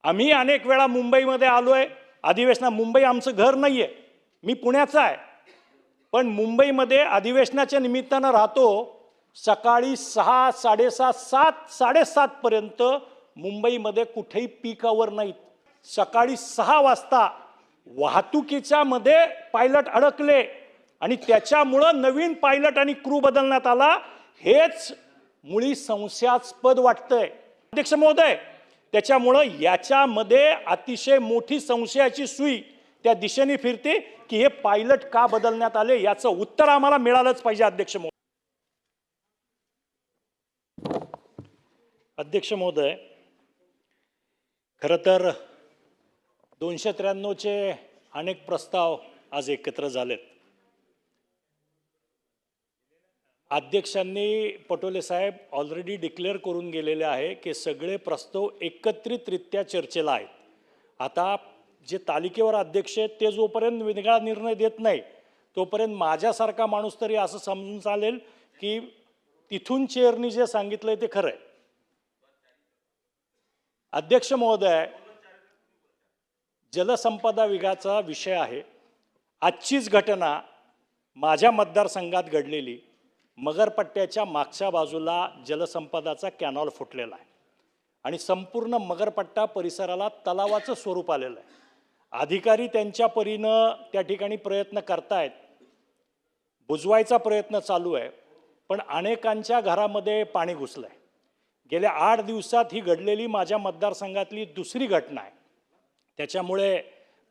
आम्ही अनेक वेळा मुंबईमध्ये आलोय अधिवेशना, मुंबई आमचं घर नाहीये, मी पुण्याचा आहे, पण मुंबईमध्ये अधिवेशनाच्या निमित्तानं राहतो। सकाळी 6, 7:30, 7, 7:30 पर्यंत मुंबईमध्ये कुठेही पीक आवर नाहीत। सकाळी 6 वाजता वाहतुकीच्या मध्ये पायलट अडकले आणि त्याच्यामुळं नवीन पायलट आणि क्रू बदलण्यात आला। हेच मुळी संशयास्पद वाटतंय अध्यक्ष महोदय। त्याच्यामुळं याच्यामध्ये अतिशय मोठी संशयाची सुई त्या दिशेने फिरते की हे पायलट का बदलण्यात आले, याचं उत्तर आम्हाला मिळालंच पाहिजे अध्यक्ष महोदय। अध्यक्ष महोदय, खरं तर 293 चे अनेक प्रस्ताव आज एकत्र झालेत। अध्यक्षांनी पटोले साहेब ऑलरेडी डिक्लेअर करून गेलेले आहे की सगळे प्रस्ताव एकत्रितरित्या चर्चेला आहेत। आता जे तालिकेवर अध्यक्ष आहेत ते जोपर्यंत वेगळा निर्णय देत नाही तोपर्यंत माझ्यासारखा माणूस तरी असं समजून चालेल की तिथून चेअरनी जे सांगितलंय ते खरं आहे। अध्यक्ष महोदय, जलसंपदा विभागाचा विषय आहे। आजचीच घटना माझ्या मतदारसंघात घडलेली, मगरपट्ट्याच्या मागच्या बाजूला जलसंपदाचा कॅनॉल फुटलेला आहे आणि संपूर्ण मगरपट्टा परिसराला तलावाचं स्वरूप आलेलं आहे। अधिकारी त्यांच्या परीनं त्या ठिकाणी प्रयत्न करतायत, बुजवायचा प्रयत्न चालू आहे, पण अनेकांच्या घरामध्ये पाणी घुसलंय। गेल्या 8 दिवसात ही घडलेली माझ्या मतदारसंघातली दुसरी घटना आहे। त्याच्यामुळे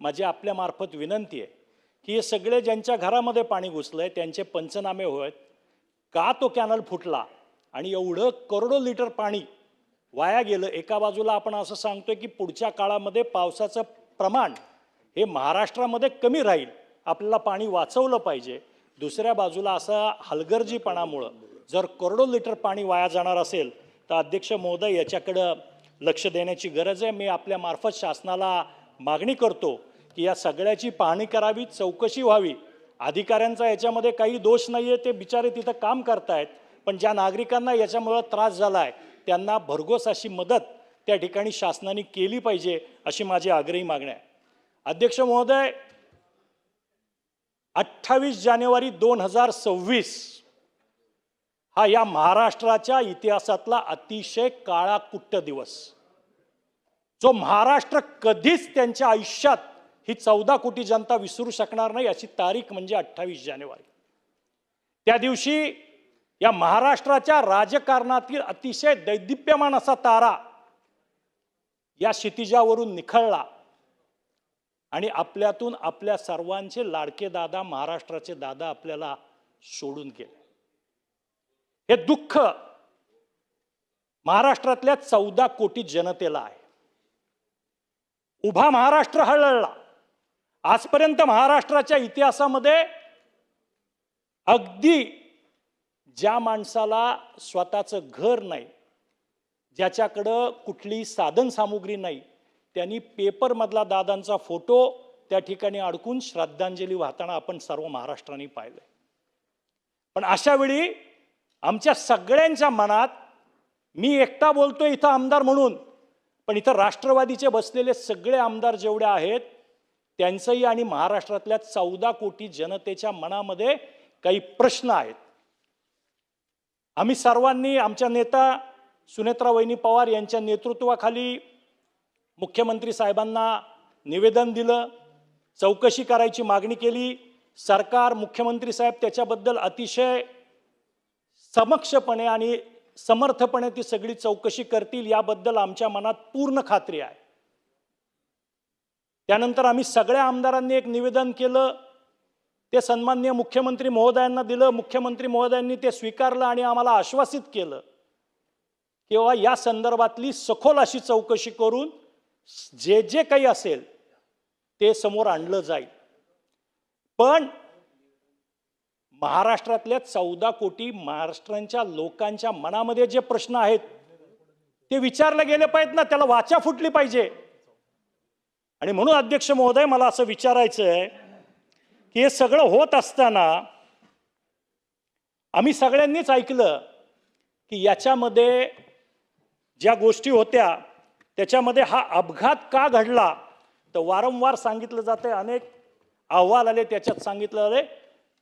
माझी आपल्या मार्फत विनंती आहे की हे सगळे ज्यांच्या घरामध्ये पाणी घुसलंय त्यांचे पंचनामे होत, का तो कॅनल फुटला आणि एवढं करोडो लिटर पाणी वाया गेलं। एका बाजूला आपण असं सांगतोय की पुढच्या काळामध्ये पावसाचं प्रमाण हे महाराष्ट्रामध्ये कमी राहील, आपल्याला पाणी वाचवलं पाहिजे। दुसऱ्या बाजूला असा हलगर्जीपणामुळं जर करोडो लिटर पाणी वाया जाणार असेल तर अध्यक्ष महोदय याच्याकडं लक्ष देण्याची गरज आहे। मी आपल्या मार्फत शासनाला मागणी करतो की या सगळ्याची पाहणी करावी, चौकशी व्हावी। अधिकाऱ्यांचा याच्यामध्ये काही दोष नाहीये, ते बिचारे तिथं काम करतायत, पण ज्या नागरिकांना याच्यामुळे त्रास झालाय त्यांना भरघोस अशी मदत त्या ठिकाणी शासनाने केली पाहिजे, अशी माझी आग्रही मागणी आहे। अध्यक्ष महोदय, 28 जानेवारी 2026 हा या महाराष्ट्राच्या इतिहासातला अतिशय काळाकुट्ट दिवस, जो महाराष्ट्र कधीच त्यांच्या आयुष्यात ही 14 कोटी जनता विसरू शकणार नाही अशी तारीख म्हणजे 28 जानेवारी। त्या दिवशी या महाराष्ट्राच्या राजकारणातील अतिशय दैदिप्यमान असा तारा या क्षितिजावरून निखळला आणि आपल्यातून आपल्या सर्वांचे लाडके दादा, महाराष्ट्राचे दादा आपल्याला सोडून गेले। हे दुःख महाराष्ट्रातल्या 14 कोटी जनतेला आहे। उभा महाराष्ट्र हळहळला। आजपर्यंत महाराष्ट्राच्या इतिहासामध्ये अगदी ज्या माणसाला स्वतःचं घर नाही, ज्याच्याकडं कुठली साधन सामुग्री नाही, त्यांनी पेपरमधला दादांचा फोटो त्या ठिकाणी अडकून श्रद्धांजली वाहताना आपण सर्व महाराष्ट्राने पाहिलं। पण अशा वेळी आमच्या सगळ्यांच्या मनात, मी एकटा बोलतोय इथं आमदार म्हणून, पण इथं राष्ट्रवादीचे बसलेले सगळे आमदार जेवढे आहेत त्यांचंही आणि महाराष्ट्रातल्या 14 कोटी जनतेच्या मनामध्ये काही प्रश्न आहेत। आम्ही सर्वांनी आमच्या नेता सुनेत्रा वहिनी पवार यांच्या नेतृत्वाखाली मुख्यमंत्री साहेबांना निवेदन दिलं, चौकशी करायची मागणी केली। सरकार, मुख्यमंत्री साहेब त्याच्याबद्दल अतिशय समक्षपणे आणि समर्थपणे ती सगळी चौकशी करतील याबद्दल आमच्या मनात पूर्ण खात्री आहे। त्यानंतर आम्ही सगळ्या आमदारांनी एक निवेदन केलं, ते सन्माननीय मुख्यमंत्री महोदयांना दिलं। मुख्यमंत्री महोदयांनी ते स्वीकारलं आणि आम्हाला आश्वासित केलं की या संदर्भातली सखोल अशी चौकशी करून जे जे काही असेल ते समोर आणलं जाईल। पण महाराष्ट्रातल्या 14 कोटी महाराष्ट्रांच्या लोकांच्या मनामध्ये जे प्रश्न आहेत ते विचारले गेले पाहिजेत ना, त्याला वाचा फुटली पाहिजे। आणि म्हणून अध्यक्ष महोदय, मला असं विचारायचं आहे की हे सगळं होत असताना आम्ही सगळ्यांनीच ऐकलं की याच्यामध्ये ज्या गोष्टी होत्या त्याच्यामध्ये हा अपघात का घडला तर वारंवार सांगितलं जाते, अनेक अहवाल आले, त्याच्यात सांगितलं आले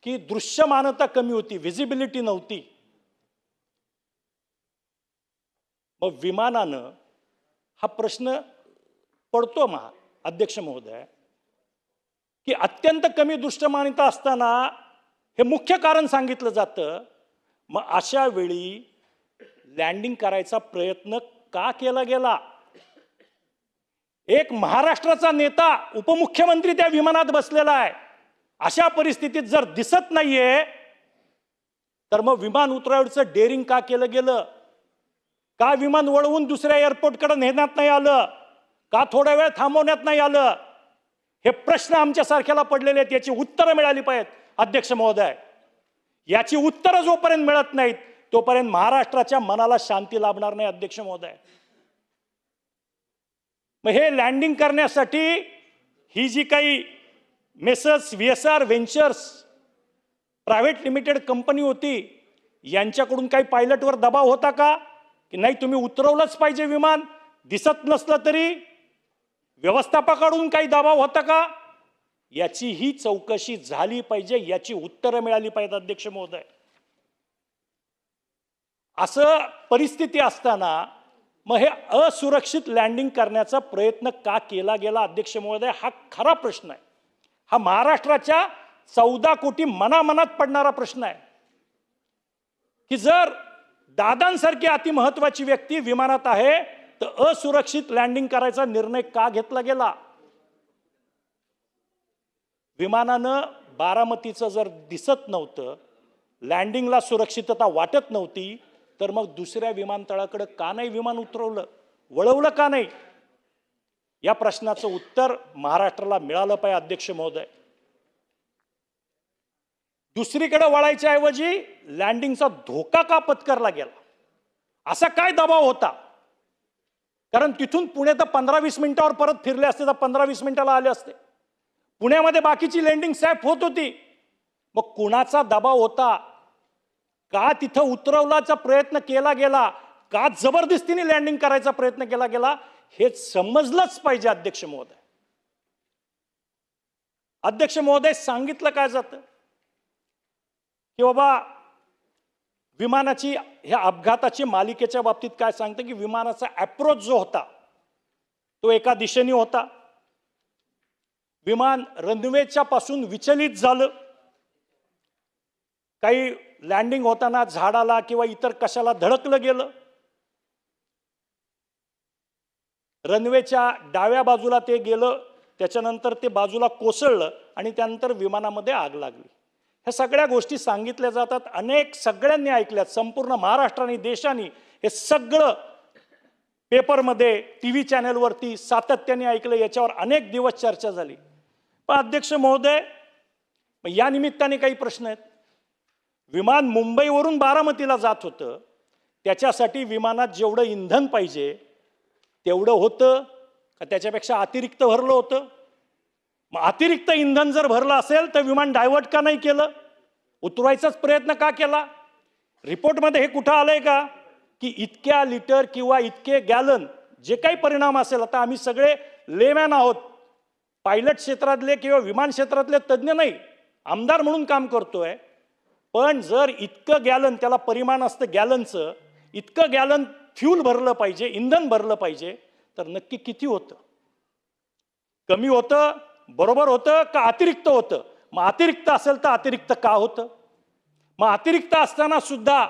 की दृश्यमानता कमी होती, व्हिजिबिलिटी नव्हती. मग विमानानं हा प्रश्न पडतो अध्यक्ष महोदय की अत्यंत कमी दृश्यमानता असताना हे मुख्य कारण सांगितलं जातं. मग अशा वेळी लँडिंग करायचा प्रयत्न का केला गेला? एक महाराष्ट्राचा नेता, उपमुख्यमंत्री त्या विमानात बसलेला आहे. अशा परिस्थितीत जर दिसत नाहीये तर मग विमान उतरवायचं डेअरिंग का केलं गेलं? का विमान वळवून दुसऱ्या एअरपोर्टकडे नेण्यात नाही आलं? का थोडा वेळ थांबवण्यात नाही आलं? हे प्रश्न आमच्यासारख्याला पडलेले आहेत. याची उत्तरं मिळाली पाहिजेत अध्यक्ष महोदय. याची उत्तरं जोपर्यंत मिळत नाहीत तोपर्यंत महाराष्ट्राच्या मनाला शांती लाभणार नाही अध्यक्ष महोदय. मग हे लँडिंग करण्यासाठी ही जी काही messrs VSR ventures private limited company होती, यांच्याकडून काही पायलटवर दबाव होता का की नाही तुम्ही उतरवलंच पाहिजे विमान, दिसत नसलं तरी? व्यवस्थापकाकडून काही दबाव होता का? याची ही चौकशी झाली पाहिजे, याची उत्तरं मिळाली पाहिजेत अध्यक्ष महोदय. असं परिस्थिती असताना मग हे असुरक्षित लँडिंग करण्याचा प्रयत्न का केला गेला अध्यक्ष महोदय? हा खरा प्रश्न आहे. हा महाराष्ट्राच्या 14 कोटी मनामनात पडणारा प्रश्न आहे की जर दादांसारखी अतिमहत्वाची व्यक्ती विमानात आहे तर असुरक्षित लँडिंग करायचा निर्णय का घेतला गेला? विमानानं बारामतीचं जर दिसत नव्हतं, लँडिंगला सुरक्षितता वाटत नव्हती, तर मग दुसऱ्या विमानतळाकडे का नाही विमान उतरवलं, वळवलं का नाही? या प्रश्नाचं उत्तर महाराष्ट्राला मिळालं पाहिजे अध्यक्ष महोदय. दुसरीकडे वळायच्या ऐवजी लँडिंगचा धोका का पत्करला गेला? असा काय दबाव होता? कारण तिथून पुणे तर 15-20 मिनिटावर परत फिरले असते तर 15-20 मिनिटाला आले असते. पुण्यामध्ये बाकीची लँडिंग सॅफ होत होती. मग कुणाचा दबाव होता? का तिथं उतरवण्याचा प्रयत्न केला गेला? का जबरदस्तीने लँडिंग करायचा प्रयत्न केला गेला? हे समजलंच पाहिजे अध्यक्ष महोदय. अध्यक्ष महोदय, सांगितलं काय जातं की बाबा विमानाची ह्या अपघाताची मालिकेच्या बाबतीत काय सांगतं की विमानाचा अप्रोच जो होता तो एका दिशेने होता. विमान रनवेच्या पासून विचलित झालं. काही लँडिंग होताना झाडाला किंवा इतर कशाला धडकलं गेलं. रनवेच्या डाव्या बाजूला ते गेलं, त्याच्यानंतर ते बाजूला कोसळलं आणि त्यानंतर विमानामध्ये आग लागली. ह्या सगळ्या गोष्टी सांगितल्या जातात, अनेक सगळ्यांनी ऐकल्यात, संपूर्ण महाराष्ट्राने देशाने हे सगळं पेपरमध्ये TV चॅनलवरती सातत्याने ऐकलं. याच्यावर अनेक दिवस चर्चा झाली. पण अध्यक्ष महोदय, या निमित्ताने काही प्रश्न आहेत. विमान मुंबईवरून बारामतीला जात होतं, त्याच्यासाठी विमानात जेवढं इंधन पाहिजे तेवढं होतं का त्याच्यापेक्षा अतिरिक्त भरलं होतं? मग अतिरिक्त इंधन जर भरलं असेल तर विमान डायव्हर्ट का नाही केलं? उतरवायचाच प्रयत्न का केला? रिपोर्टमध्ये हे कुठं आलंय का की इतक्या लिटर किंवा इतके गॅलन जे काही परिणाम असेल, आता आम्ही सगळे लेमॅन आहोत, पायलट क्षेत्रातले किंवा विमान क्षेत्रातले तज्ज्ञ नाही, आमदार म्हणून काम करतोय. पण जर इतकं गॅलन, त्याला परिमाण असतं गॅलनचं, इतकं गॅलन फ्यूल भरलं पाहिजे, इंधन भरलं पाहिजे, तर नक्की किती होतं? कमी होतं, बरोबर होतं का अतिरिक्त होतं? मग अतिरिक्त असेल तर अतिरिक्त का होतं? मग अतिरिक्त असताना सुद्धा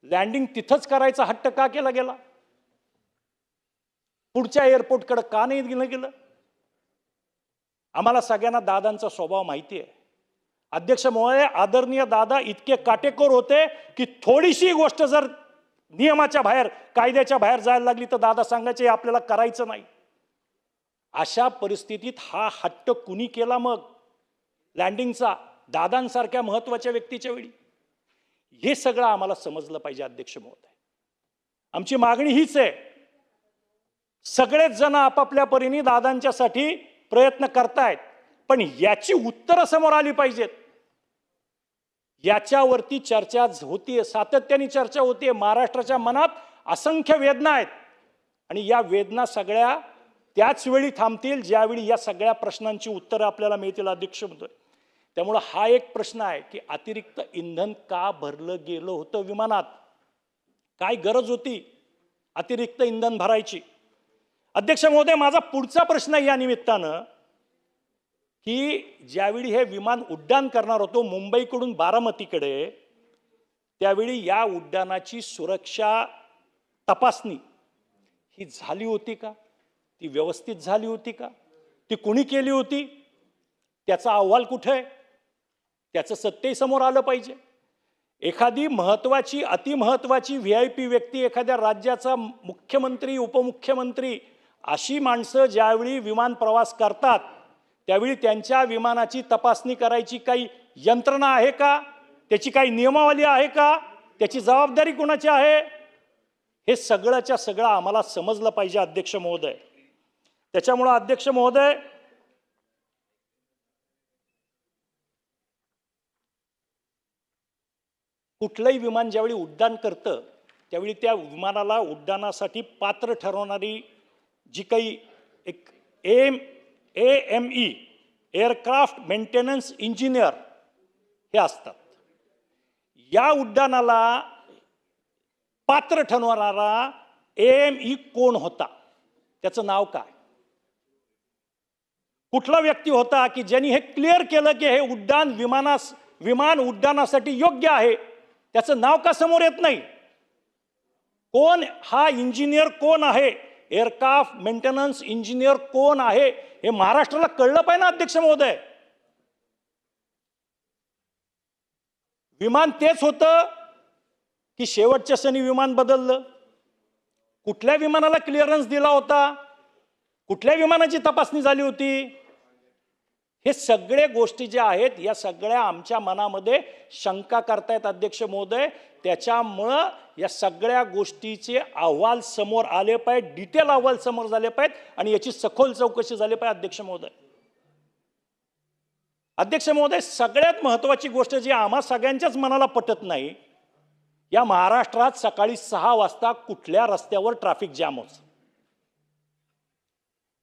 लँडिंग तिथंच करायचा हट्ट का केला गेला? पुढच्या एअरपोर्टकडे का नाही गेलं? आम्हाला सगळ्यांना दादांचा स्वभाव माहिती आहे. अध्यक्ष महोदय, आदरणीय दादा इतके काटेकोर होते की थोडीशी गोष्ट जर नियमाच्या बाहेर, कायद्याच्या बाहेर जायला लागली तर दादा सांगायचे आपल्याला करायचं नाही. अशा परिस्थितीत हा हट्ट कुणी केला मग लँडिंगचा, दादांसारख्या महत्वाच्या व्यक्तीच्या वेळी? हे सगळं आम्हाला समजलं पाहिजे अध्यक्ष महोदय. आमची मागणी हीच आहे, सगळेच जण आपापल्या परीने दादांच्यासाठी प्रयत्न करतायत, पण याची उत्तरं समोर आली पाहिजेत. याच्यावरती चर्चा होतीये, सातत्याने चर्चा होतीये. महाराष्ट्राच्या मनात असंख्य वेदना आहेत आणि या वेदना सगळ्या त्याच वेळी थांबतील ज्यावेळी या सगळ्या प्रश्नांची उत्तरं आपल्याला मिळतील अध्यक्ष महोदय. त्यामुळं हा एक प्रश्न आहे की अतिरिक्त इंधन का भरलं गेलं होतं विमानात, काय गरज होती अतिरिक्त इंधन भरायची. अध्यक्ष महोदय, माझा पुढचा प्रश्न या निमित्तानं की ज्यावेळी हे विमान उड्डाण करणार होतो मुंबईकडून बारामतीकडे, त्यावेळी या उड्डाणाची सुरक्षा तपासणी ही झाली होती का, ती व्यवस्थित झाली होती का, ती कोणी केली होती, त्याचा अहवाल कुठे आहे, त्याचं सत्यही समोर आलं पाहिजे. एखादी महत्त्वाची अतिमहत्त्वाची VIP व्यक्ती, एखाद्या राज्याचा मुख्यमंत्री उपमुख्यमंत्री, अशी माणसं ज्यावेळी विमान प्रवास करतात त्यावेळी त्यांच्या विमानाची तपासणी करायची काही यंत्रणा आहे का, त्याची काही नियमावली आहे का, त्याची जबाबदारी कोणाची आहे, हे सगळंच्या सगळं आम्हाला समजलं पाहिजे अध्यक्ष महोदय. त्याच्यामुळं अध्यक्ष महोदय, कुठलंही विमान ज्यावेळी उड्डाण करतं त्यावेळी त्या विमानाला उड्डाणासाठी पात्र ठरवणारी जी काही एक AME एअरक्राफ्ट मेंटेनन्स इंजिनियर हे असतात. या उड्डाणाला पात्र ठरवणारा AME कोण होता, त्याचं नाव काय, कुठला व्यक्ती होता की ज्यांनी हे क्लिअर केलं की हे विमान उड्डाणासाठी योग्य आहे, त्याचं नाव का समोर येत नाही, कोण हा इंजिनियर कोण आहे, एअरक्राफ्ट मेंटेनन्स इंजिनियर कोण आहे, हे महाराष्ट्राला कळलं पाहिजे ना अध्यक्ष महोदय. विमान तेच होतं की शेवटच्या क्षणी विमान बदललं, कुठल्या विमानाला क्लिअरन्स दिला होता, कुठल्या विमानाची तपासणी झाली होती, हे सगळे गोष्टी ज्या आहेत या सगळ्या आमच्या मनामध्ये शंका करतायत अध्यक्ष महोदय. त्याच्यामुळं या सगळ्या गोष्टीचे अहवाल समोर आले पाहिजे, डिटेल अहवाल समोर झाले पाहिजेत आणि याची सखोल चौकशी झाली पाहिजे अध्यक्ष महोदय. अध्यक्ष महोदय, सगळ्यात महत्त्वाची गोष्ट जी आम्हा सगळ्यांच्याच मनाला पटत नाही, या महाराष्ट्रात सकाळी 6 वाजता कुठल्या रस्त्यावर ट्रॅफिक जॅम होतं.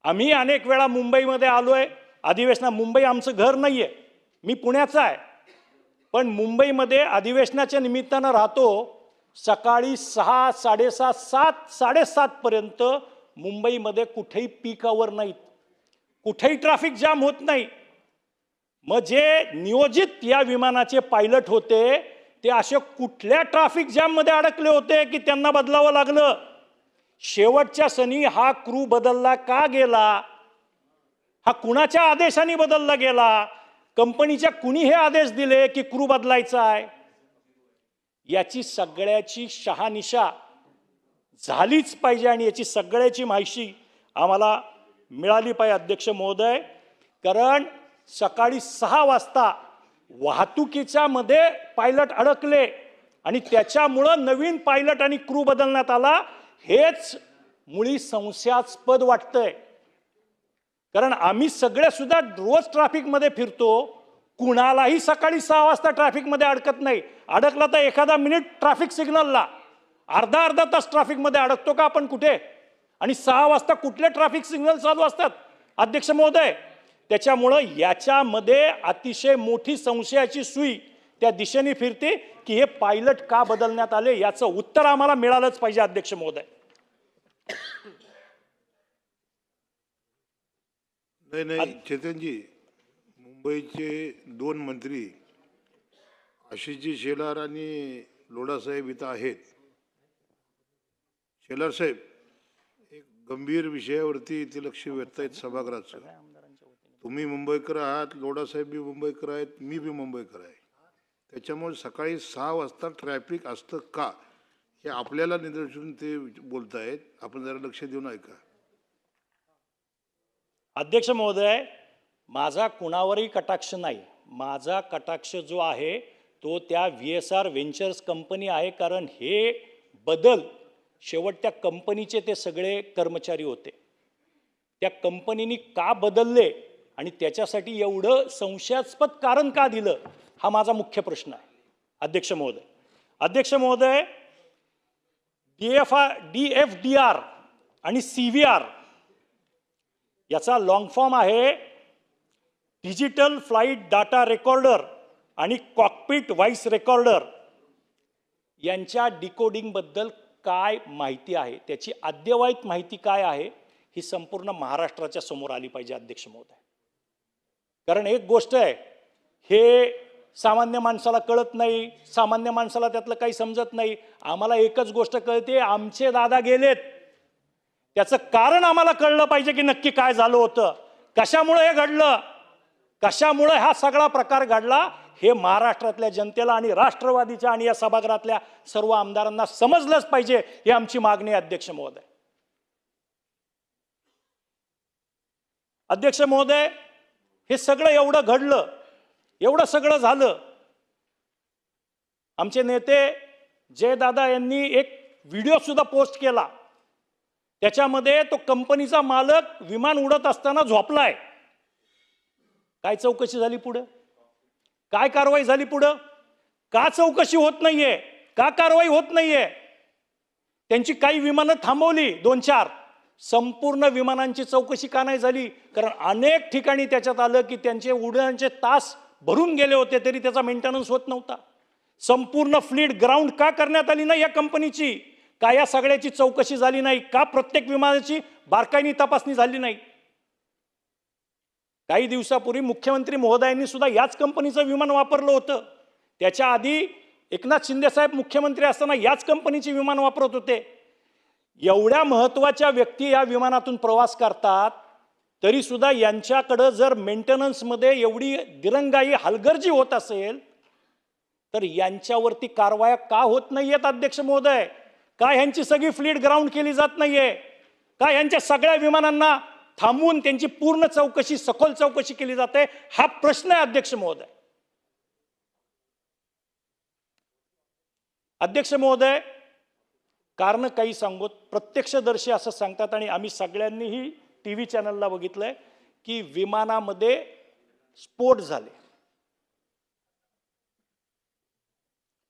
आम्ही अनेक वेळा मुंबईमध्ये आलोय अधिवेशना, मुंबई आमचं घर नाहीये, मी पुण्याचा आहे, पण मुंबईमध्ये अधिवेशनाच्या निमित्तानं राहतो. सकाळी 6, 6:30, 7, 7:30 पर्यंत मुंबईमध्ये कुठेही पीक आवर नाहीत, कुठेही ट्रॅफिक जाम होत नाही. मग जे नियोजित या विमानाचे पायलट होते ते असे कुठल्या ट्रॅफिक जॅम मध्ये अडकले होते की त्यांना बदलावं लागलं. शेवटच्या क्षणी हा क्रू बदलला का गेला, हा कुणाच्या आदेशाने बदलला गेला, कंपनीच्या कुणी हे आदेश दिले की क्रू बदलायचा आहे, याची सगळ्याची शहानिशा झालीच पाहिजे आणि याची सगळ्याची माहिती आम्हाला मिळाली पाहिजे अध्यक्ष महोदय. कारण सकाळी 6 वाजता वाहतुकीच्या मध्ये पायलट अडकले आणि त्याच्यामुळं नवीन पायलट आणि क्रू बदलण्यात आला, हेच मुळी संशयास्पद वाटतंय. कारण आम्ही सगळे सुद्धा रोज ट्रॅफिकमध्ये फिरतो, कुणालाही सकाळी 6 वाजता ट्रॅफिकमध्ये अडकत नाही. अडकला तर एखादा मिनिट ट्रॅफिक सिग्नलला, अर्धा तास ट्रॅफिकमध्ये अडकतो का आपण कुठे, आणि 6 वाजता कुठले ट्रॅफिक सिग्नल चालू असतात अध्यक्ष महोदय. त्याच्यामुळं याच्यामध्ये अतिशय मोठी संशयाची सुई त्या दिशेने फिरते की हे पायलट का बदलण्यात आले, याचं उत्तर आम्हाला मिळालंच पाहिजे अध्यक्ष महोदय. नाही चेतनजी, मुंबईचे 2 मंत्री आशिषजी शेलार आणि लोढासाहेब इथं आहेत. शेलार साहेब, एक गंभीर विषयावरती इथे लक्ष वेधतायत सभागृहाचं. तुम्ही मुंबईकर आहात, लोढासाहेब बी मुंबईकर आहेत, मी बी मुंबईकर आहे. त्याच्यामुळे सकाळी 6 वाजता ट्रॅफिक असतं का हे आपल्याला निदर्शन ते बोलतायत. आपण जरा लक्ष देऊन ऐका. अध्यक्ष महोदय, माझा कुणावरही कटाक्ष नाही. माझा कटाक्ष जो आहे तो त्या VSR व्हेंचर्स कंपनी आहे. कारण हे बदल शेवट त्या कंपनीचे ते सगळे कर्मचारी होते. त्या कंपनीने का बदलले आणि त्याच्यासाठी एवढं संशयास्पद कारण का दिलं, हा माझा मुख्य प्रश्न आहे अध्यक्ष महोदय. अध्यक्ष महोदय, DFDR आणि CVR याचा लॉंग फॉर्म आहे डिजिटल फ्लाईट डाटा रेकॉर्डर आणि कॉकपिट व्हॉइस रेकॉर्डर यांच्या डिकोडिंगबद्दल काय माहिती आहे, त्याची अद्ययावत माहिती काय आहे, ही संपूर्ण महाराष्ट्राच्या समोर आली पाहिजे अध्यक्ष महोदय. कारण एक गोष्ट आहे, हे सामान्य माणसाला कळत नाही, सामान्य माणसाला त्यातलं काही समजत नाही. आम्हाला एकच गोष्ट कळते, आमचे दादा गेलेत, त्याचं कारण आम्हाला कळलं पाहिजे की नक्की काय झालं होतं, कशामुळे हे घडलं, कशामुळे हा सगळा प्रकार घडला, हे महाराष्ट्रातल्या जनतेला आणि राष्ट्रवादीच्या आणि या सभागृहातल्या सर्व आमदारांना समजलंच पाहिजे. ही आमची मागणी आहे अध्यक्ष महोदय. अध्यक्ष महोदय, हे सगळं एवढं घडलं, एवढं सगळं झालं. आमचे नेते जयदादा यांनी एक व्हिडिओ सुद्धा पोस्ट केला, त्याच्यामध्ये तो कंपनीचा मालक विमान उडत असताना झोपलाय. काय चौकशी झाली पुढे, काय कारवाई झाली पुढं, का चौकशी होत नाहीये, का कारवाई होत नाहीये. त्यांची काही विमानं थांबवली, 2-4, संपूर्ण विमानांची चौकशी का नाही झाली. कारण अनेक ठिकाणी त्याच्यात आलं की त्यांचे उड्डाणाचे तास भरून गेले होते तरी त्याचा मेंटेनन्स होत नव्हता. संपूर्ण फ्लीट ग्राउंड का करण्यात आली नाही या कंपनीची, का या सगळ्याची चौकशी झाली नाही, का प्रत्येक विमानाची बारकाईने तपासणी झाली नाही. काही दिवसापूर्वी मुख्यमंत्री महोदयांनी सुद्धा याच कंपनीचं विमान वापरलं होतं. त्याच्या आधी एकनाथ शिंदे साहेब मुख्यमंत्री असताना याच कंपनीचे विमान वापरत होते. एवढ्या महत्त्वाच्या व्यक्ती या विमानातून प्रवास करतात, तरी सुद्धा यांच्याकडं जर मेंटेनन्समध्ये एवढी दिरंगाई हलगर्जी होत असेल तर यांच्यावरती कारवाया का होत नाहीयेत अध्यक्ष महोदय. का यांची सगळी फ्लीट ग्राउंड केली जात नाहीये, का यांच्या सगळ्या विमानांना थांबवून त्यांची पूर्ण चौकशी, सखोल चौकशी केली जाते, हा प्रश्न आहे अध्यक्ष महोदय. अध्यक्ष महोदय, कारण काही सांगत प्रत्यक्षदर्शी असं सांगतात आणि आम्ही सगळ्यांनीही TV चॅनलला बघितलंय की विमानामध्ये स्फोट झाले,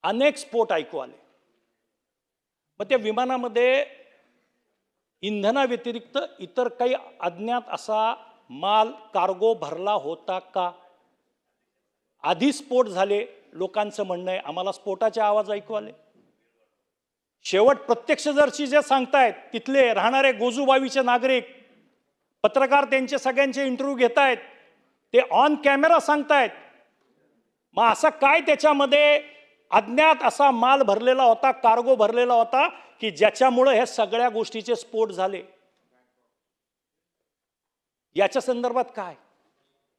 अनेक स्फोट ऐकू आले. मग त्या विमानामध्ये इंधनाव्यतिरिक्त इतर काही अज्ञात असा माल कार्गो भरला होता का. आधी स्फोट झाले, लोकांचं म्हणणं आहे, आम्हाला स्फोटाचे आवाज ऐकू आले. शेवट प्रत्यक्षदर्शी जे सांगतायत, तिथले राहणारे गोजूबावीचे नागरिक, पत्रकार त्यांचे सगळ्यांचे इंटरव्ह्यू घेत आहेत, ते ऑन कॅमेरा सांगतायत. मग असं काय त्याच्यामध्ये अज्ञात असा माल भरलेला होता, कार्गो भरलेला होता की ज्याच्यामुळे हे सगळ्या गोष्टीचे स्फोट झाले. याच्या संदर्भात काय,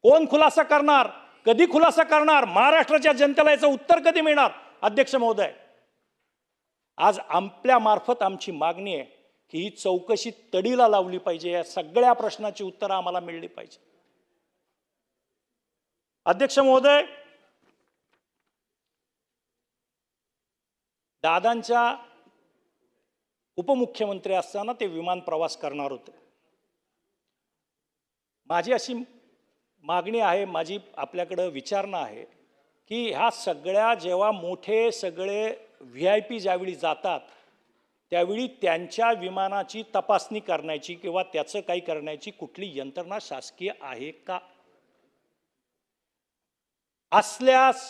कोण खुलासा करणार, कधी खुलासा करणार, महाराष्ट्राच्या जनतेला याचं उत्तर कधी मिळणार. अध्यक्ष महोदय, आज आपल्या मार्फत आमची मागणी आहे की ही चौकशी तडीला लावली पाहिजे, या सगळ्या प्रश्नाची उत्तरं आम्हाला मिळली पाहिजे. अध्यक्ष महोदय, दादांच्या उपमुख्यमंत्री असताना ते विमान प्रवास करणार होते. माझी अशी मागणी आहे, माझी आपल्याकडं विचारणा आहे की ह्या सगळ्या जेव्हा मोठे सगळे VIP ज्यावेळी जातात त्यावेळी त्यांच्या विमानाची तपासणी करण्याची किंवा त्याचं काही करण्याची कुठली यंत्रणा शासकीय आहे का. असल्यास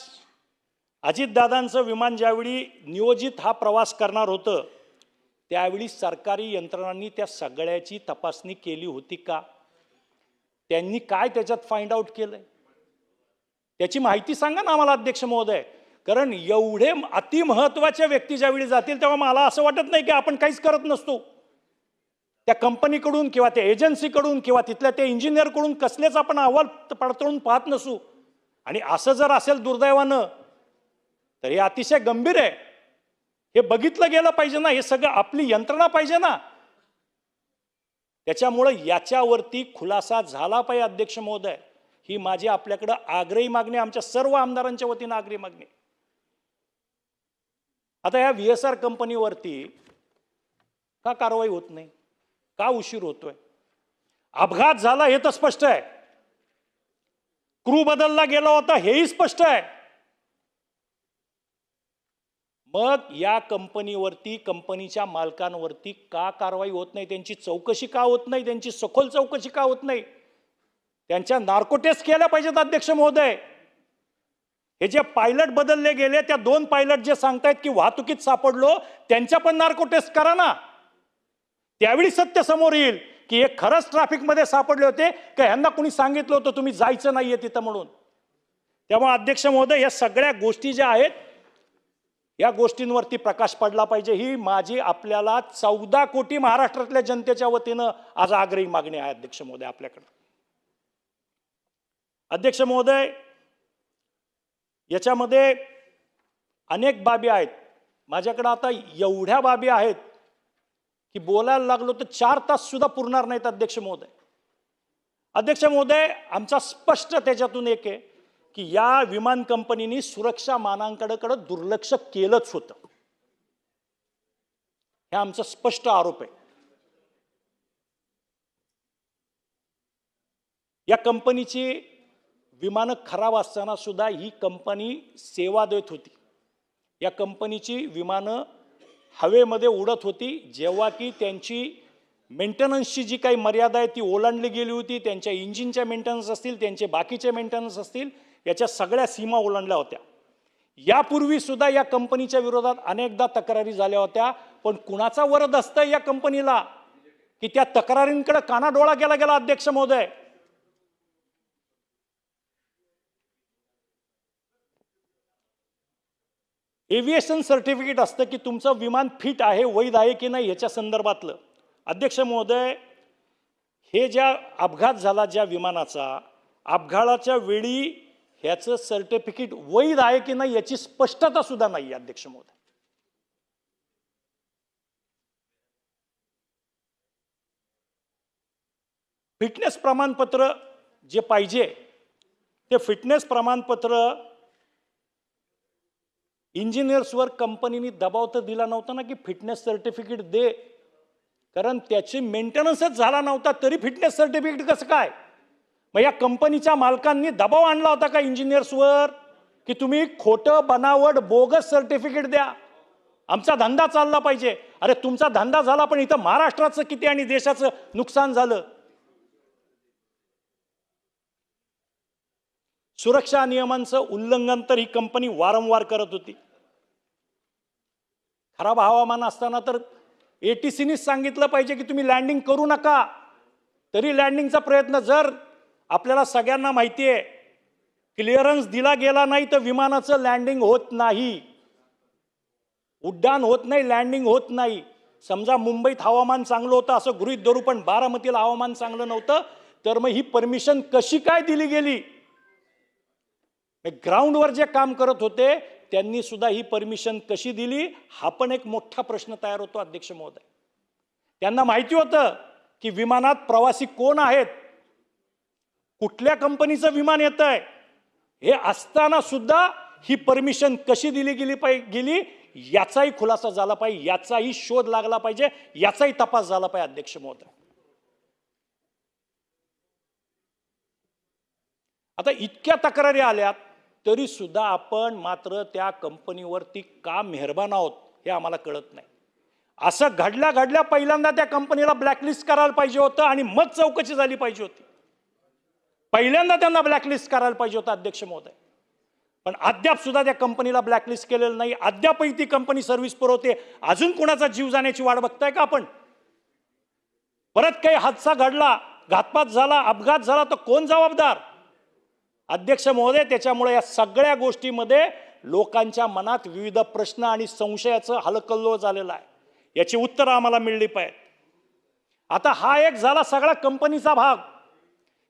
अजितदादांचं विमान ज्यावेळी नियोजित हा प्रवास करणार होतं त्यावेळी सरकारी यंत्रणांनी त्या सगळ्याची तपासणी केली होती का. त्यांनी काय त्याच्यात फाइंड आउट केलंय त्याची माहिती सांगा ना आम्हाला अध्यक्ष महोदय. कारण एवढे अतिमहत्वाच्या व्यक्ती ज्यावेळी जातील तेव्हा मला असं वाटत नाही की आपण काहीच करत नसतो. त्या कंपनीकडून किंवा त्या एजन्सीकडून किंवा तिथल्या त्या इंजिनियरकडून कसलेच आपण अहवाल पडताळून पाहत नसू. आणि असं जर असेल दुर्दैवानं तर हे अतिशय गंभीर आहे. हे बघितलं गेलं पाहिजे ना, हे सगळं आपली यंत्रणा पाहिजे ना. त्याच्यामुळे याच्यावरती खुलासा झाला पाहिजे अध्यक्ष महोदय. ही माझी आपल्याकडं आग्रही मागणी, आमच्या सर्व आमदारांच्या वतीनं आग्रही मागणी. आता या VSR कंपनीवरती का कारवाई होत नाही, का उशीर होतोय. अपघात झाला हे तर स्पष्ट आहे, क्रू बदलला गेला होता हेही स्पष्ट आहे. मग या कंपनीवरती, कंपनीच्या मालकांवरती का कारवाई होत नाही? त्यांची चौकशी का होत नाही? त्यांची सखोल चौकशी का होत नाही? त्यांच्या नार्को टेस्ट केल्या पाहिजेत अध्यक्ष महोदय. हे जे पायलट बदलले गेले, त्या 2 पायलट जे सांगतायत की वाहतुकीत सापडलो, त्यांच्या पण नार्को टेस्ट करा ना. त्यावेळी सत्य समोर येईल की हे खरंच ट्रॅफिकमध्ये सापडले होते का ह्यांना कोणी सांगितलं होतं तुम्ही जायचं नाहीये तिथं म्हणून. त्यामुळे अध्यक्ष महोदय, या सगळ्या गोष्टी ज्या आहेत, या गोष्टींवरती प्रकाश पडला पाहिजे. ही माझी आपल्याला 14 कोटी महाराष्ट्रातल्या जनतेच्या वतीनं आज आग्रही मागणी आहे अध्यक्ष महोदय आपल्याकडे. अध्यक्ष महोदय, याच्यामध्ये अनेक बाबी आहेत. माझ्याकडे आता एवढ्या बाबी आहेत की बोलायला लागलो तर 4 तास सुद्धा पुरणार नाहीत अध्यक्ष महोदय. अध्यक्ष महोदय, आमचा स्पष्ट त्याच्यातून एक आहे की या विमान कंपनीने सुरक्षा मानांकनाकडे दुर्लक्ष केलंच होतं. हे आमचा स्पष्ट आरोप आहे. या कंपनीची विमानं खराब असताना सुद्धा ही कंपनी सेवा देत होती. या कंपनीची विमानं हवेमध्ये उडत होती. जेव्हा की त्यांची मेंटेनन्सची जी काही मर्यादा आहे ती ओलांडली गेली होती. त्यांच्या इंजिनच्या मेंटेनन्स असतील, त्यांचे बाकीचे मेंटेनन्स असतील, याच्या सगळ्या सीमा ओलांडल्या होत्या. यापूर्वी सुद्धा या कंपनीच्या विरोधात अनेकदा तक्रारी झाल्या होत्या. पण कुणाचा वरद असतं या कंपनीला की त्या तक्रारींकडे कानाडोळा केला गेला अध्यक्ष महोदय. एव्हिएशन सर्टिफिकेट असतं की तुमचं विमान फिट आहे, वैध आहे की नाही याच्या संदर्भातलं. अध्यक्ष महोदय, हे ज्या अपघात झाला ज्या विमानाचा, अपघाताच्या वेळी ह्याचं सर्टिफिकेट वैध आहे की नाही याची स्पष्टता सुद्धा नाही अध्यक्ष महोदय. फिटनेस प्रमाणपत्र जे पाहिजे ते फिटनेस प्रमाणपत्र इंजिनियर्सवर कंपनीने दबाव तर दिला नव्हता ना की फिटनेस सर्टिफिकेट दे, कारण त्याची मेंटेनन्सच झाला नव्हता तरी फिटनेस सर्टिफिकेट कसं काय? मग या कंपनीच्या मालकांनी दबाव आणला होता का इंजिनियर्सवर की तुम्ही खोटं बनावट बोगस सर्टिफिकेट द्या, आमचा धंदा चालला पाहिजे? अरे तुमचा धंदा झाला पण इथं महाराष्ट्राचं किती आणि देशाचं नुकसान झालं. सुरक्षा नियमांचं उल्लंघन तर ही कंपनी वारंवार करत होती. खराब हवामान असताना तर ATCने सांगितलं पाहिजे की तुम्ही लँडिंग करू नका, तरी लँडिंगचा प्रयत्न. जर आपल्याला सगळ्यांना माहिती आहे क्लिअरन्स दिला गेला नाही तर विमानाचं लँडिंग होत नाही, उड्डाण होत नाही, लँडिंग होत नाही. समजा मुंबईत हवामान चांगलं होतं असं गृहीत धरू, पण बारामतीला हवामान चांगलं नव्हतं, तर मग ही परमिशन कशी काय दिली गेली? ग्राउंडवर जे काम करत होते त्यांनी सुद्धा ही परमिशन कशी दिली हा पण एक मोठा प्रश्न तयार होतो अध्यक्ष महोदय. त्यांना माहिती होतं की विमानात प्रवासी कोण आहेत, कुठल्या कंपनीचं विमान येत आहे, हे असताना सुद्धा ही परमिशन कशी दिली गेली याचाही खुलासा झाला पाहिजे, याचाही शोध लागला पाहिजे, याचाही तपास झाला पाहिजे अध्यक्ष महोदय. आता इतक्या तक्रारी आल्यात तरी सुद्धा आपण मात्र त्या कंपनीवरती का मेहरबान आहोत हे आम्हाला कळत नाही. असं घडल्या पहिल्यांदा त्या कंपनीला ब्लॅकलिस्ट करायला पाहिजे होतं आणि मग चौकशी झाली पाहिजे होती. पहिल्यांदा त्यांना ब्लॅकलिस्ट करायला पाहिजे होतं अध्यक्ष महोदय. पण अद्याप सुद्धा त्या कंपनीला ब्लॅकलिस्ट केलेलं नाही. अद्यापही ती कंपनी सर्व्हिस पुरवते. अजून कुणाचा जीव जाण्याची वाट बघताय का आपण? परत काही हादसा घडला, घातपात झाला, अपघात झाला तर कोण जबाबदार? अध्यक्ष महोदय, त्याच्यामुळे या सगळ्या गोष्टीमध्ये लोकांच्या मनात विविध प्रश्न आणि संशयाचं हलकल्लोळ झालेलं आहे. याची उत्तरं आम्हाला मिळली पाहिजे. आता हा एक झाला सगळा कंपनीचा भाग.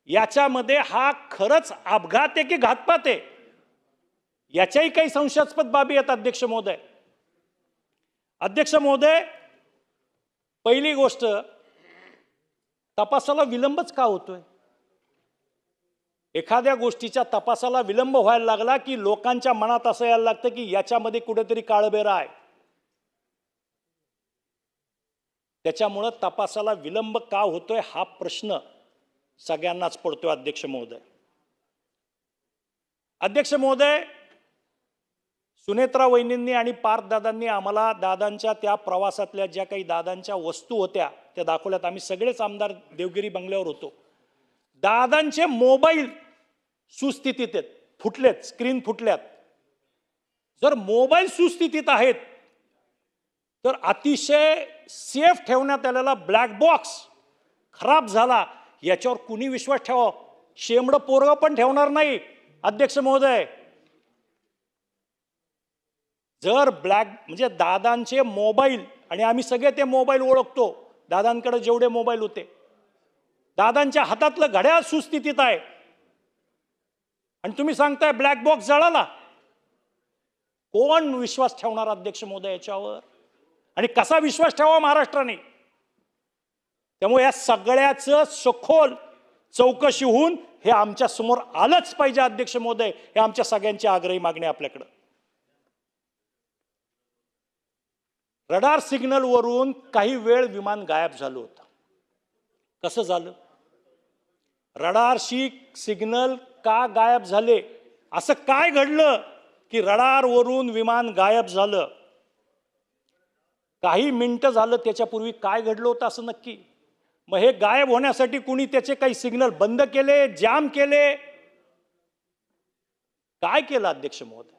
याच्यामध्ये हा खरंच अपघात आहे की घातपात आहे याच्याही काही संशयास्पद बाबी आहेत अध्यक्ष महोदय. अध्यक्ष महोदय, पहिली गोष्ट, तपासाला विलंबच का होतोय? एखाद्या गोष्टीच्या तपासाला विलंब व्हायला लागला की लोकांच्या मनात असं यायला लागतं की याच्यामध्ये कुठेतरी काळबेरा आहे. त्याच्यामुळं तपासाला विलंब का होतोय हा प्रश्न सगळ्यांनाच पडतोय अध्यक्ष महोदय. अध्यक्ष महोदय, सुनेत्रा वहिनींनी आणि पार्थ दादांनी आम्हाला दादांच्या त्या प्रवासातल्या ज्या काही दादांच्या वस्तू होत्या त्या दाखवल्यात. आम्ही सगळेच आमदार देवगिरी बंगल्यावर होतो. दादांचे मोबाईल सुस्थितीत आहेत, फुटलेत, स्क्रीन फुटल्यात. जर मोबाईल सुस्थितीत आहेत तर अतिशय सेफ ठेवण्यात आलेला ब्लॅक बॉक्स खराब झाला, याच्यावर कुणी विश्वास ठेवा? शेंबडं पोरगं पण ठेवणार नाही अध्यक्ष महोदय. जर ब्लॅक म्हणजे दादांचे मोबाईल, आणि आम्ही सगळे ते मोबाईल ओळखतो, दादांकडे जेवढे मोबाईल होते, दादांच्या हातातलं घड्याळ सुस्थितीत आहे आणि तुम्ही सांगताय ब्लॅक बॉक्स जळाला. कोण विश्वास ठेवणार अध्यक्ष महोदय याच्यावर? आणि कसा विश्वास ठेवा महाराष्ट्राने? त्यामुळे या सगळ्याचं सखोल चौकशी होऊन हे आमच्या समोर आलंच पाहिजे अध्यक्ष महोदय. हे आमच्या सगळ्यांची आग्रही मागणी आपल्याकडं. रडार सिग्नलवरून काही वेळ विमान गायब झालं होतं. कसं झालं? रडारशी सिग्नल का गायब झाले? असं काय घडलं की रडारवरून विमान गायब झालं? काही मिनिटं झालं त्याच्यापूर्वी काय घडलं होतं असं नक्की? मग हे गायब होण्यासाठी कुणी त्याचे काही सिग्नल बंद केले, जाम केले, काय केलं अध्यक्ष महोदय?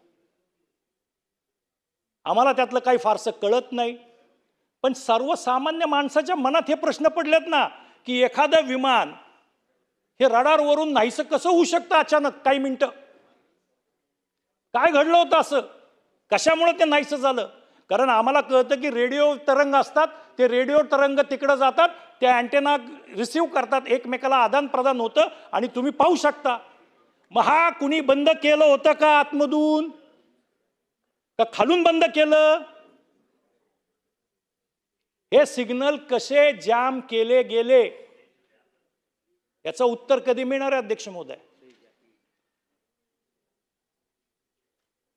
आम्हाला त्यातलं काही फारसं कळत नाही. पण सर्वसामान्य माणसाच्या मनात हे प्रश्न पडलेत ना की एखादं विमान हे रडारवरून नाहीसं कसं होऊ शकतं अचानक काही मिनिटं? काय घडलं होतं असं? कशामुळे ते नाहीसं झालं? कारण आम्हाला कळतं की रेडिओ तरंग असतात, ते रेडिओ तरंग तिकडं जातात, ते अँटेना रिसीव्ह करतात, एकमेकाला आदान प्रदान होतं आणि तुम्ही पाहू शकता. मग हा कुणी बंद केलं होतं का आतमधून, का खालून बंद केलं? हे सिग्नल कसे जाम केले गेले याचं उत्तर कधी मिळणार आहे अध्यक्ष महोदय?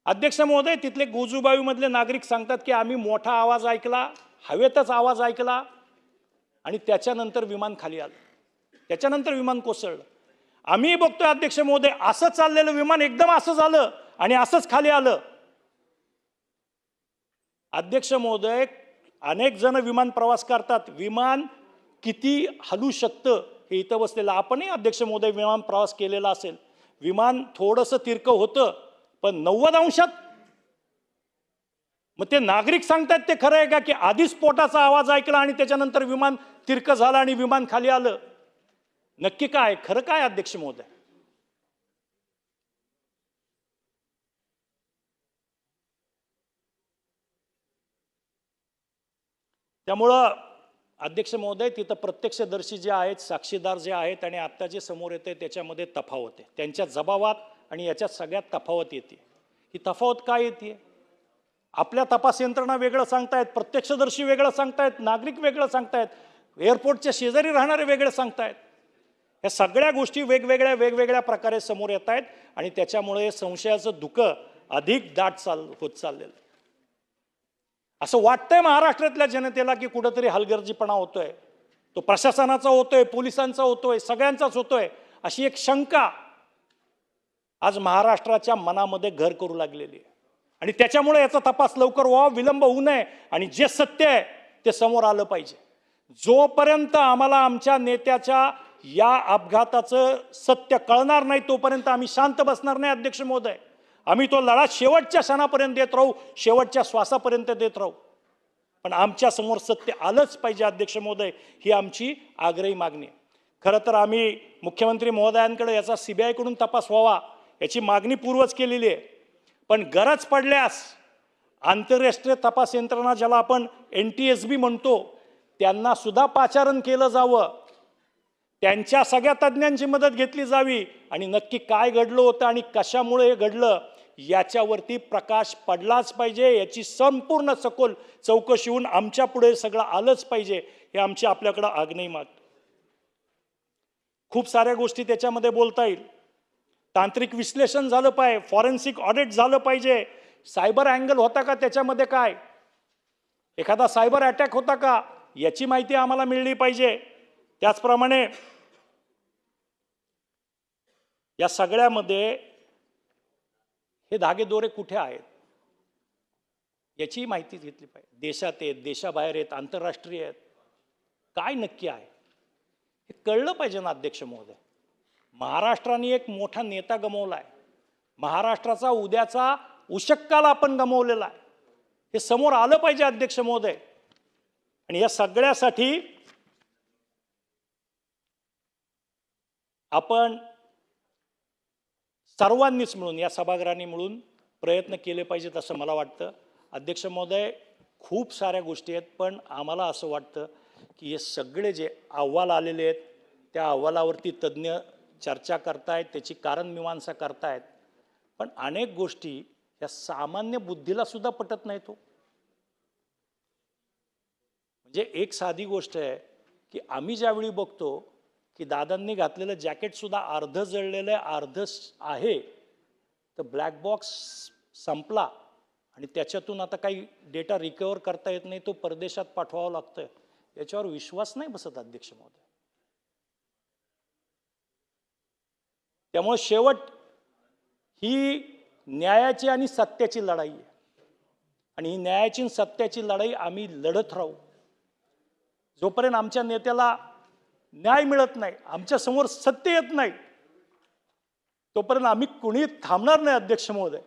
अध्यक्ष महोदय, तिथले गोजूबाई मधले नागरिक सांगतात की आम्ही मोठा आवाज ऐकला, हवेतच आवाज ऐकला आणि त्याच्यानंतर विमान खाली आलं, त्याच्यानंतर विमान कोसळलं. आम्ही बघतोय अध्यक्ष महोदय, असं चाललेलं विमान एकदम असं झालं आणि असंच खाली आलं. अध्यक्ष महोदय, अनेक जण विमान प्रवास करतात, विमान किती हलू शकतं हे इथं बसलेलं. आपणही अध्यक्ष महोदय विमान प्रवास केलेला असेल. विमान थोडंसं तिरकं होतं पण 90 अंशात. मग ते नागरिक सांगतात ते खरं आहे का की आधी स्फोटाचा आवाज ऐकला आणि त्याच्यानंतर विमान तिरकं झालं आणि विमान खाली आलं? नक्की काय खरं काय अध्यक्ष महोदय? त्यामुळं अध्यक्ष महोदय, तिथं प्रत्यक्षदर्शी जे आहेत, साक्षीदार जे आहेत आणि आत्ता जे समोर येते त्याच्यामध्ये तफावत आहे. त्यांच्या जबाबात आणि याच्यात सगळ्यात तफावत येते. ही तफावत काय येते? आपल्या तपास यंत्रणा वेगळं सांगतायत, प्रत्यक्षदर्शी वेगळं सांगतायत, नागरिक वेगळं सांगतायत, एअरपोर्टच्या शेजारी राहणारे वेगळे सांगतायत. या सगळ्या गोष्टी वेगवेगळ्या प्रकारे समोर येत आहेत आणि त्याच्यामुळे संशयाचं धुकं अधिक दाट होत चाललेलं. असं वाटतंय महाराष्ट्रातल्या जनतेला की कुठंतरी हलगर्जीपणा होतोय. तो प्रशासनाचा होतोय, पोलिसांचा होतोय, सगळ्यांचाच होतोय, अशी एक शंका आज महाराष्ट्राच्या मनामध्ये घर करू लागलेली आहे. आणि त्याच्यामुळे याचा तपास लवकर व्हावा, विलंब होऊ नये आणि जे सत्य आहे ते समोर आलं पाहिजे. जोपर्यंत आम्हाला आमच्या नेत्याच्या या अपघाताचं सत्य कळणार नाही तोपर्यंत आम्ही शांत बसणार नाही अध्यक्ष महोदय. आम्ही तो लढा शेवटच्या क्षणापर्यंत देत राहू, शेवटच्या श्वासापर्यंत देत राहू. पण आमच्या समोर सत्य आलंच पाहिजे अध्यक्ष महोदय, ही आमची आग्रही मागणी आहे. खरं तर आम्ही मुख्यमंत्री महोदयांकडे याचा CBI कडून तपास व्हावा याची मागणी पूर्वच केलेली आहे. पण गरज पडल्यास आंतरराष्ट्रीय तपास यंत्रणा, ज्याला आपण NTSB म्हणतो, त्यांना सुद्धा पाचारण केलं जावं, त्यांच्या सगळ्या तज्ज्ञांची मदत घेतली जावी आणि नक्की काय घडलं होतं आणि कशामुळे हे घडलं याच्यावरती प्रकाश पडलाच पाहिजे. याची संपूर्ण सखोल चौकशी होऊन आमच्या पुढे सगळं आलंच पाहिजे, हे आमची आपल्याकडं आग्रही मागतो. खूप साऱ्या गोष्टी त्याच्यामध्ये बोलता येईल. तांत्रिक विश्लेषण झालं पाहिजे, फॉरेन्सिक ऑडिट झालं पाहिजे, सायबर अँगल होता का त्याच्यामध्ये, काय एखादा सायबर अटॅक होता का याची माहिती आम्हाला मिळली पाहिजे. त्याचप्रमाणे या सगळ्यामध्ये हे धागेदोरे कुठे आहेत? याचीही माहिती घेतली पाहिजे. देशात आहेत, देशाबाहेर आहेत, आंतरराष्ट्रीय आहेत, काय नक्की आहे हे कळलं पाहिजे ना अध्यक्ष महोदय. महाराष्ट्राने एक मोठा नेता गमावला आहे. महाराष्ट्राचा उद्याचा उशक्काल आपण गमावलेला आहे. हे समोर आलं पाहिजे अध्यक्ष महोदय. आणि या सगळ्यासाठी आपण सर्वांनीच मिळून, या सभागृहाने मिळून प्रयत्न केले पाहिजेत असं मला वाटतं. अध्यक्ष महोदय, खूप साऱ्या गोष्टी आहेत, पण आम्हाला असं वाटतं की हे सगळे जे अहवाल आलेले आहेत त्या अहवालावरती तज्ज्ञ चर्चा करतायत, त्याची कारणमीमांसा करतायत, पण अनेक गोष्टी या सामान्य बुद्धीला सुद्धा पटत नाही. तो म्हणजे एक साधी गोष्ट आहे की आम्ही ज्यावेळी बघतो की दादांनी घातलेलं जॅकेट सुद्धा अर्ध जळलेलं आहे, अर्ध आहे, तर ब्लॅक बॉक्स संपला आणि त्याच्यातून आता काही डेटा रिकवर करता येत नाही, तो परदेशात पाठवावा लागतोय. याच्यावर विश्वास नाही बसत अध्यक्ष महोदय. त्यामुळे शेवट ही न्यायाची आणि सत्याची लढाई आहे आणि ही न्यायाची आणि सत्याची लढाई आम्ही लढत राहू. जोपर्यंत आमच्या नेत्याला न्याय मिळत नाही, आमच्या समोर सत्य येत नाही, तोपर्यंत आम्ही कुणी थांबणार नाही अध्यक्ष महोदय.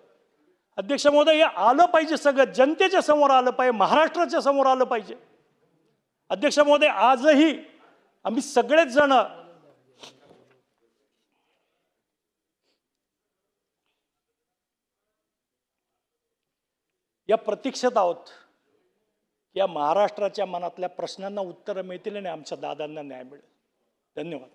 अध्यक्ष महोदय, हे आलं पाहिजे, सगळं जनतेच्या समोर आलं पाहिजे, महाराष्ट्राच्या समोर आलं पाहिजे. अध्यक्ष महोदय, आजही आम्ही सगळेच जण या प्रतीक्षेत आहोत. या महाराष्ट्राच्या मनातल्या प्रश्नांना उत्तरं मिळतील आणि आमच्या दादांना न्याय मिळेल. धन्यवाद.